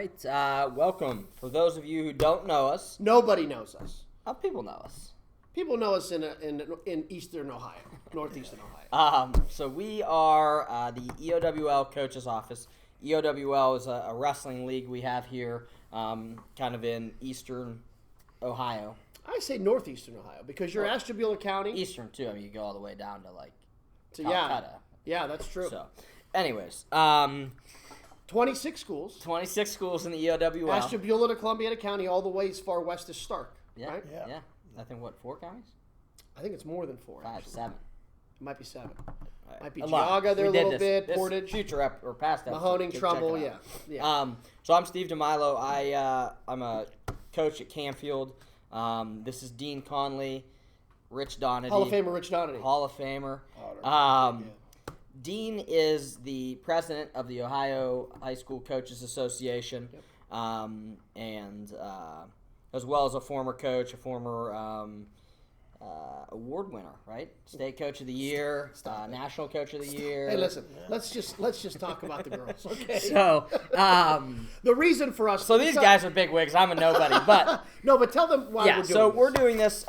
right. Welcome. For those of you who don't know us, Nobody knows us. people know us. People know us in Eastern Ohio, Northeastern Ohio. So we are the EOWL Coach's Office. EOWL is a wrestling league we have here, kind of in Eastern Ohio. I say Northeastern Ohio because you're Ashtabula County. Eastern, too. I mean, you go all the way down to, So, Calcutta. Yeah, that's true. So, anyways, 26 schools. 26 schools in the EOWL. Ashtabula to Columbiana County, all the way as far west as Stark. Yeah, right? yeah. I think, 4 counties? I think it's more than 4. 5, actually. 7. It might be 7. Right. Might be A lot. Geauga there We a did little bit, this Portage. Future or past episode. Mahoning, Check Trumbull, it out. yeah. So I'm Steve DeMilo. I'm a coach at Canfield. This is Dean Conley, Rich Donady. Hall of Famer Rich Donady. Hall of Famer. Dean is the president of the Ohio High School Coaches Association, and as well as a former coach, a former award winner, right? State Coach of the Year, National Coach of the Year. Hey, listen. Let's just talk about the girls, okay? So, the reason for us. so these guys are big wigs. I'm a nobody, but no, but tell them why we're doing this. so we're doing this.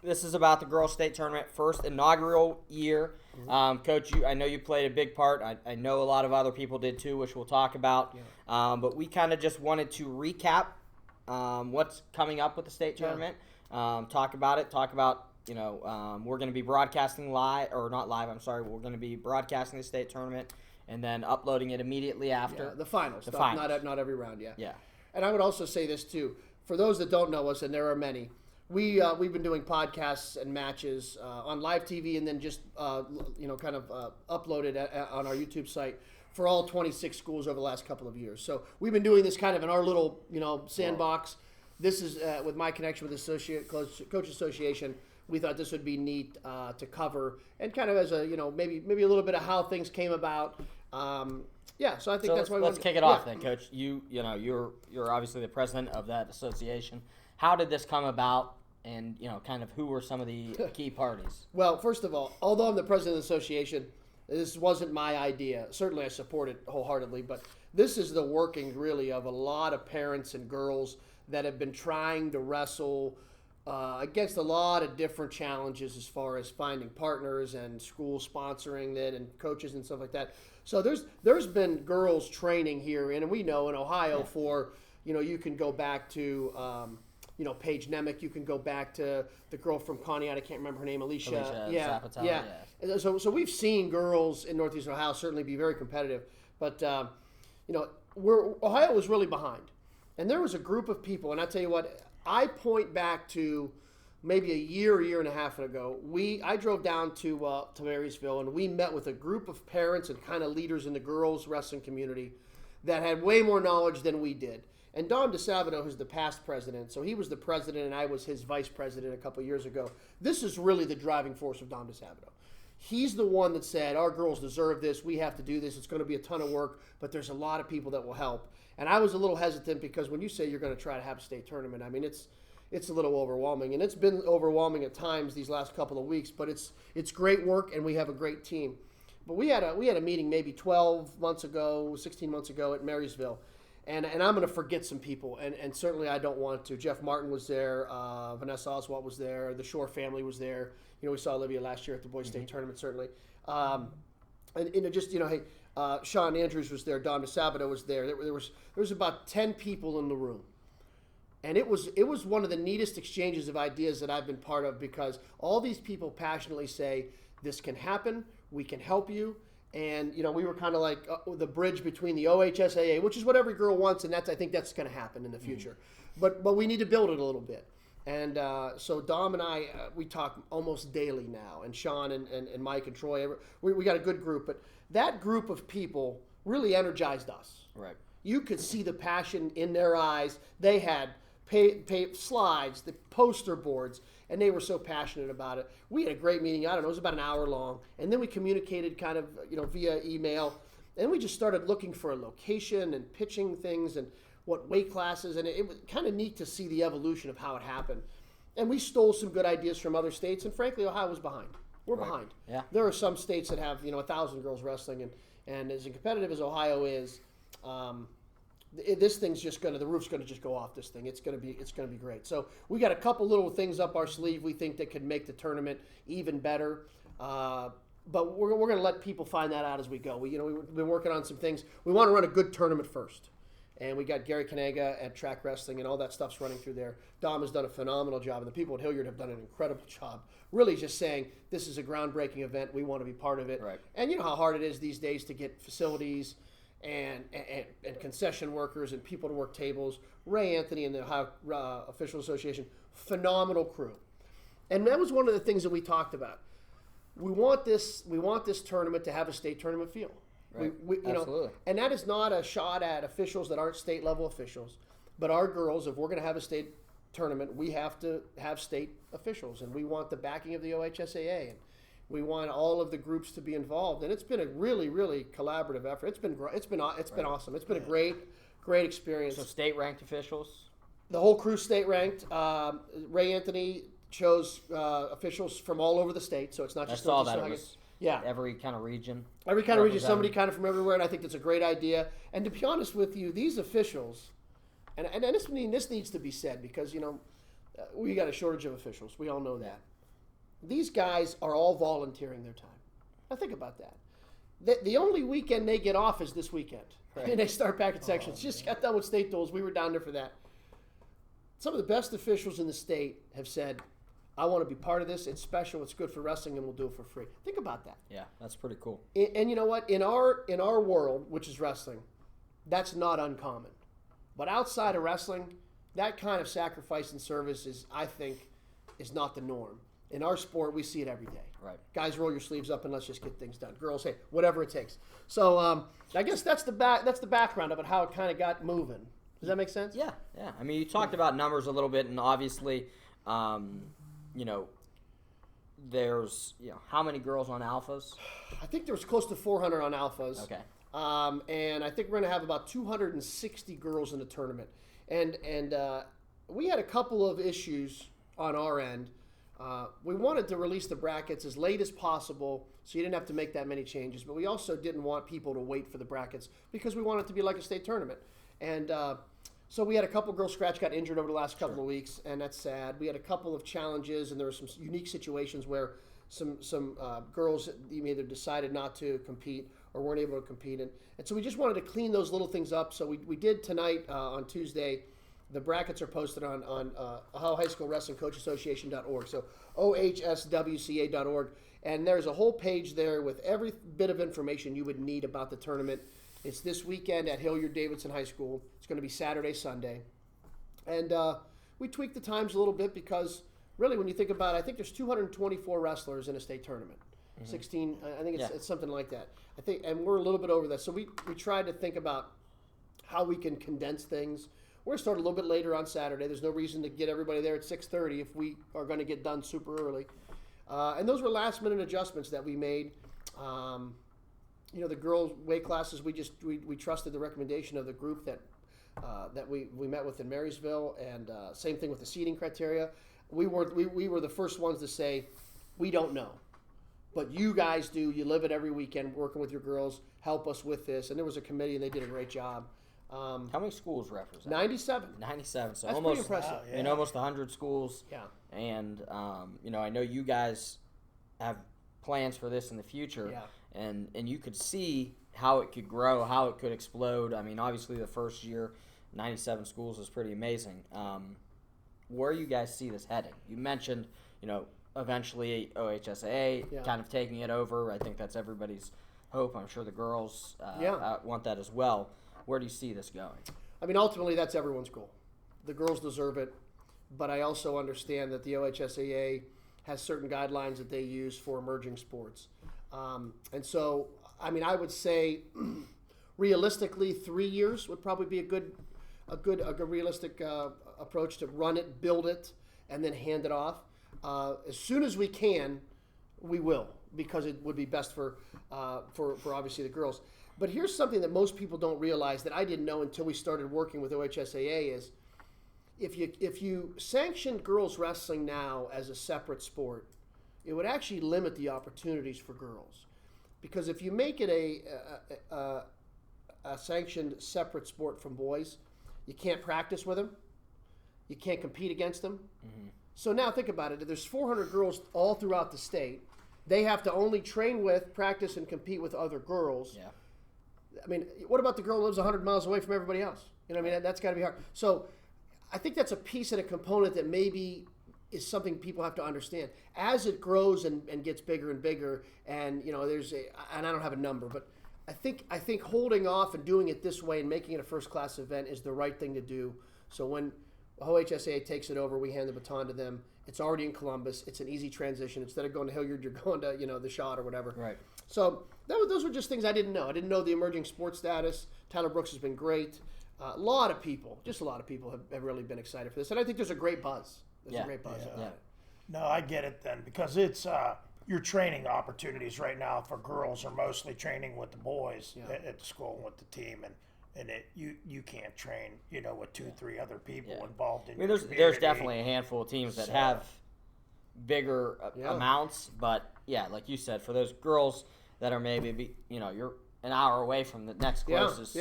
This is about the girls' state tournament, first inaugural year. Coach, I know you played a big part. I know a lot of other people did too, which we'll talk about. Yeah. But we kind of just wanted to recap what's coming up with the state tournament. Talk about it. Talk about, we're going to be broadcasting live, or not live, I'm sorry. We're going to be broadcasting the state tournament and then uploading it immediately after. Yeah, the finals. The finals. Not every round, yeah. Yeah. And I would also say this too. For those that don't know us, and there are many, we've been doing podcasts and matches on live TV and then just uploaded on our YouTube site for all 26 schools over the last couple of years. So we've been doing this kind of in our little sandbox. This is with my connection with the Coach Association. We thought this would be neat to cover and kind of as a maybe a little bit of how things came about. So I think that's why. Let's kick it off then, Coach. You're obviously the president of that association. How did this come about? And, kind of who were some of the key parties? Well, first of all, although I'm the president of the association, this wasn't my idea. Certainly I support it wholeheartedly, but this is the working, really, of a lot of parents and girls that have been trying to wrestle against a lot of different challenges as far as finding partners and schools sponsoring it and coaches and stuff like that. So there's been girls training here, and we know in Ohio for, you can go back to Paige Nemec. You can go back to the girl from Conneaut. I can't remember her name. Alicia. Yeah. So we've seen girls in Northeast Ohio certainly be very competitive, but Ohio was really behind, and there was a group of people. And I tell you what, I point back to maybe a year and a half ago. I drove down to Marysville, and we met with a group of parents and kind of leaders in the girls wrestling community that had way more knowledge than we did. And Don DeSabato, who's the past president, so he was the president and I was his vice president a couple of years ago. This is really the driving force of Don DeSabato. He's the one that said, our girls deserve this, we have to do this, it's going to be a ton of work, but there's a lot of people that will help. And I was a little hesitant because when you say you're going to try to have a state tournament, I mean, it's a little overwhelming. And it's been overwhelming at times these last couple of weeks, but it's great work and we have a great team. But we had a meeting maybe 12 months ago, 16 months ago at Marysville. And I'm going to forget some people, and certainly I don't want to. Jeff Martin was there, Vanessa Oswalt was there, the Shore family was there. We saw Olivia last year at the Boys State Tournament, certainly. Sean Andrews was there, Don DeSabato was there. There was about 10 people in the room. And it was one of the neatest exchanges of ideas that I've been part of because all these people passionately say, this can happen, we can help you. And, we were kind of like the bridge between the OHSAA, which is what every girl wants, and I think that's going to happen in the future. But we need to build it a little bit. And so Dom and I, we talk almost daily now, and Sean and Mike and Troy, we got a good group. But that group of people really energized us. Right. You could see the passion in their eyes. They had slides, the poster boards, and they were so passionate about it. We had a great meeting. I don't know, it was about an hour long. And then we communicated kind of, via email. And we just started looking for a location and pitching things and what weight classes. And it was kind of neat to see the evolution of how it happened. And we stole some good ideas from other states. And frankly, Ohio was behind. We're behind. Yeah. There are some states that have, 1,000 girls wrestling. And as competitive as Ohio is, this thing's just the roof's gonna just go off this thing. It's gonna be great. So we got a couple little things up our sleeve we think that could make the tournament even better. But we're going to let people find that out as we go. We've been working on some things. We want to run a good tournament first. And we got Gary Kanega at Track Wrestling, and all that stuff's running through there. Dom has done a phenomenal job, and the people at Hilliard have done an incredible job. Really just saying, this is a groundbreaking event. We want to be part of it. Right. And you know how hard it is these days to get facilities and concession workers and people to work tables. Ray Anthony and the Ohio Official Association, phenomenal crew. And that was one of the things that we talked about. We want this tournament to have a state tournament feel. Right. Absolutely. And that is not a shot at officials that aren't state level officials, but our girls, if we're going to have a state tournament, we have to have state officials, and we want the backing of the OHSAA, and we want all of the groups to be involved. And it's been a really, really collaborative effort. It's been awesome. It's been a great experience. So state ranked officials. The whole crew state ranked. Ray Anthony chose officials from all over the state, so it's not just. I saw that. It was every kind of region. Every kind of region, somebody kind of from everywhere, and I think that's a great idea. And to be honest with you, these officials, and this needs to be said because we got a shortage of officials. We all know that. These guys are all volunteering their time. Now think about that. The only weekend they get off is this weekend, right. And they start back at sections. Just got done with state duels. We were down there for that. Some of the best officials in the state have said, I want to be part of this. It's special. It's good for wrestling, and we'll do it for free. Think about that. Yeah, that's pretty cool. And you know what? In our world, which is wrestling, that's not uncommon. But outside of wrestling, that kind of sacrifice and service I think, is not the norm. In our sport, we see it every day. Right. Guys, roll your sleeves up and let's just get things done. Girls, hey, whatever it takes. So I guess that's the background of it, how it kind of got moving. Does that make sense? Yeah. I mean, you talked about numbers a little bit, and obviously, there's how many girls on alphas? I think there was close to 400 on alphas. Okay. And I think we're going to have about 260 girls in the tournament. And we had a couple of issues on our end. We wanted to release the brackets as late as possible so you didn't have to make that many changes. But we also didn't want people to wait for the brackets because we want it to be like a state tournament. And so we had a couple girls got injured over the last couple of weeks, and that's sad. We had a couple of challenges, and there were some unique situations where some girls either decided not to compete or weren't able to compete. And so we just wanted to clean those little things up. So we did tonight on Tuesday. The brackets are posted on Ohio High School Wrestling Coach Association.org. So OHSWCA.org. And there's a whole page there with every bit of information you would need about the tournament. It's this weekend at Hilliard-Davidson High School. It's going to be Saturday, Sunday. And we tweaked the times a little bit because really when you think about it, I think there's 224 wrestlers in a state tournament. 16, I think it's something like that. I think, and we're a little bit over that. So we tried to think about how we can condense things. We're going to start a little bit later on Saturday. There's no reason to get everybody there at 6:30 if we are going to get done super early. And those were last-minute adjustments that we made. The girls' weight classes, we trusted the recommendation of the group that we met with in Marysville, and same thing with the seating criteria. We were the first ones to say, we don't know. But you guys do. You live it every weekend working with your girls. Help us with this. And there was a committee, and they did a great job. How many schools represent? 97. 97. So that's almost pretty impressive. Almost 100 schools. Yeah. And I know you guys have plans for this in the future. Yeah. And you could see how it could grow, how it could explode. I mean, obviously the first year, 97 schools is pretty amazing. Where you guys see this heading? You mentioned, eventually OHSAA kind of taking it over. I think that's everybody's hope. I'm sure the girls want that as well. Where do you see this going? I mean, ultimately, that's everyone's goal. The girls deserve it, but I also understand that the OHSAA has certain guidelines that they use for emerging sports. And so, I mean, I would say realistically 3 years would probably be a good realistic approach to run it, build it, and then hand it off. As soon as we can, we will, because it would be best for obviously the girls. But here's something that most people don't realize that I didn't know until we started working with OHSAA is if you sanction girls wrestling now as a separate sport, it would actually limit the opportunities for girls. Because if you make it a sanctioned separate sport from boys. You can't practice with them. You can't compete against them. Mm-hmm. So now think about it. There's 400 girls all throughout the state. They have to only train with, practice, and compete with other girls. Yeah. I mean, what about the girl who lives 100 miles away from everybody else? You know what I mean? That's got to be hard. So I think that's a piece and a component that maybe is something people have to understand. As it grows and gets bigger and bigger, and, you know, and I don't have a number, but I think holding off and doing it this way and making it a first-class event is the right thing to do. So when OHSWCA takes it over, we hand the baton to them. It's already in Columbus. It's an easy transition. Instead of going to Hilliard, you're going to, you know, the Shot or whatever. Right. So those were just things I didn't know. I didn't know the emerging sports status. Tyler Brooks has been great. A lot of people have really been excited for this. And I think there's a great buzz. There's a great buzz about it. No, I get it then, because it's your training opportunities right now for girls are mostly training with the boys at the school and with the team, and you can't train, you know, with 2-3 other people involved in. I mean, there's definitely a handful of teams that have bigger amounts, but like you said, for those girls that are maybe you're an hour away from the next closest.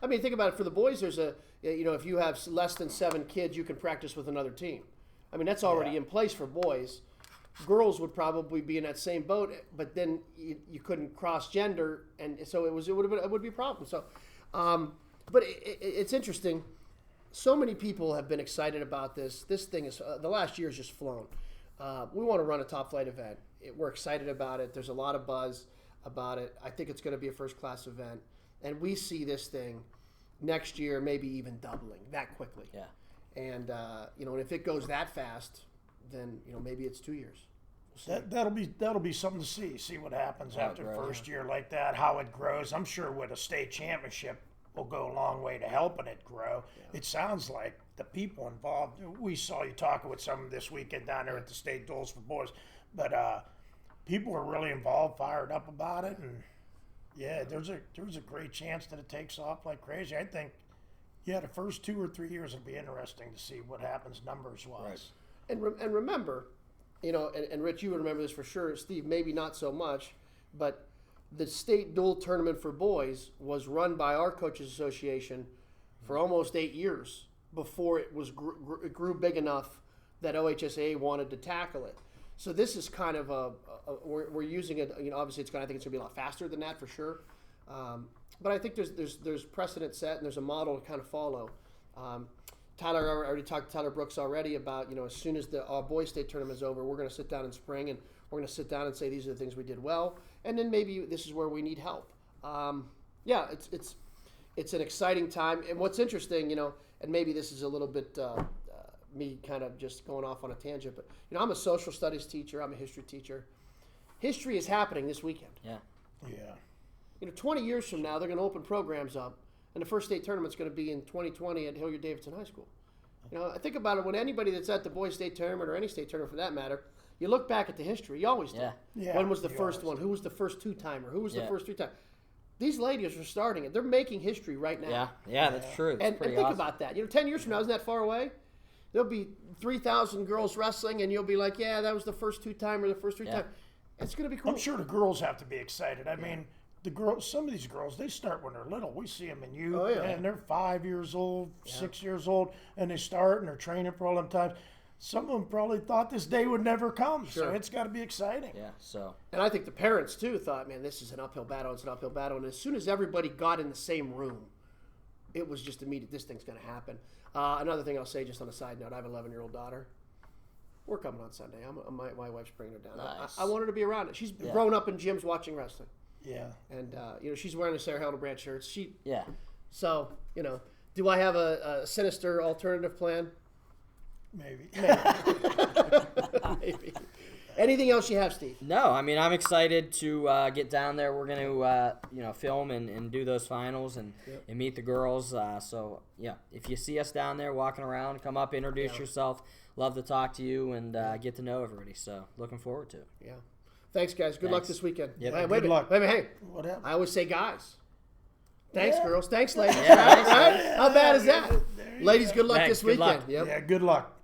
I mean, think about it. For the boys, there's if you have less than 7 kids, you can practice with another team. I mean, that's already in place for boys. Girls would probably be in that same boat, but then you couldn't cross gender, and so it would be a problem. So, but it's interesting. So many people have been excited about this. This thing is the last year has just flown. We want to run a top flight event. We're excited about it. There's a lot of buzz about it. I think it's going to be a first class event, and we see this thing next year maybe even doubling that quickly. Yeah. And and if it goes that fast, then maybe it's 2 years. That'll be something to see what happens after the first year like that, how it grows. I'm sure with a state championship will go a long way to helping it grow. Yeah. It sounds like the people involved. We saw you talking with some this weekend down there at the state duels for boys, but people are really involved, fired up about it, and there's a great chance that it takes off like crazy. I think the first 2 or 3 years will be interesting to see what happens numbers wise. Right. And remember, and Rich, you would remember this for sure. Steve, maybe not so much, but the state dual tournament for boys was run by our coaches association for almost 8 years before it grew big enough that OHSAA wanted to tackle it. So this is kind of we're using it. Obviously I think it's going to be a lot faster than that for sure. But I think there's precedent set and there's a model to kind of follow. Tyler, I already talked to Tyler Brooks already about, as soon as the boys state tournament is over, we're going to sit down in spring and we're going to sit down and say these are the things we did well, and then maybe this is where we need help. It's an exciting time, and what's interesting, and maybe this is a little bit me kind of just going off on a tangent, but I'm a social studies teacher, I'm a history teacher. History is happening this weekend. Yeah. 20 years from now, they're going to open programs up, and the first state tournament's going to be in 2020 at Hilliard-Davidson High School. I think about it, when anybody that's at the boys state tournament or any state tournament for that matter, you look back at the history. You always do. Yeah. When was the first one? Who was the first 2-timer? Who was the first 3-timer? These ladies are starting it. They're making history right now. Yeah, that's true. And think about that. 10 years from now, isn't that far away? There'll be 3,000 girls wrestling, and you'll be like, yeah, that was the first 2-timer, the first 3-timer. It's going to be cool. I'm sure the girls have to be excited. I mean, the girls, some of these girls, they start when they're little. We see them in youth, and they're 5 years old, 6 years old, and they start and they're training for all them times. Some of them probably thought this day would never come, so it's got to be exciting. Yeah, so. And I think the parents, too, thought, man, this is an uphill battle. It's an uphill battle. And as soon as everybody got in the same room, it was just immediate. This thing's going to happen. Another thing I'll say, just on a side note, I have an 11-year-old daughter. We're coming on Sunday. My wife's bringing her down. Nice. I want her to be around it. She's grown up in gyms watching wrestling. Yeah. And, she's wearing a Sarah Hildebrand shirt. Yeah. So, do I have a sinister alternative plan? Maybe. Maybe. Anything else you have, Steve? No, I mean, I'm excited to get down there. We're going to, film and do those finals and meet the girls. So, if you see us down there walking around, come up, introduce yourself. Love to talk to you and get to know everybody. So, looking forward to it. Yeah. Thanks, guys. Good luck this weekend. Yep. Hey, Good luck. Wait a minute. Hey. What happened? I always say guys. Thanks, girls. Thanks, ladies. Yeah, right? How bad is that? Ladies, good luck this Good luck. weekend. Yep. Yeah, good luck.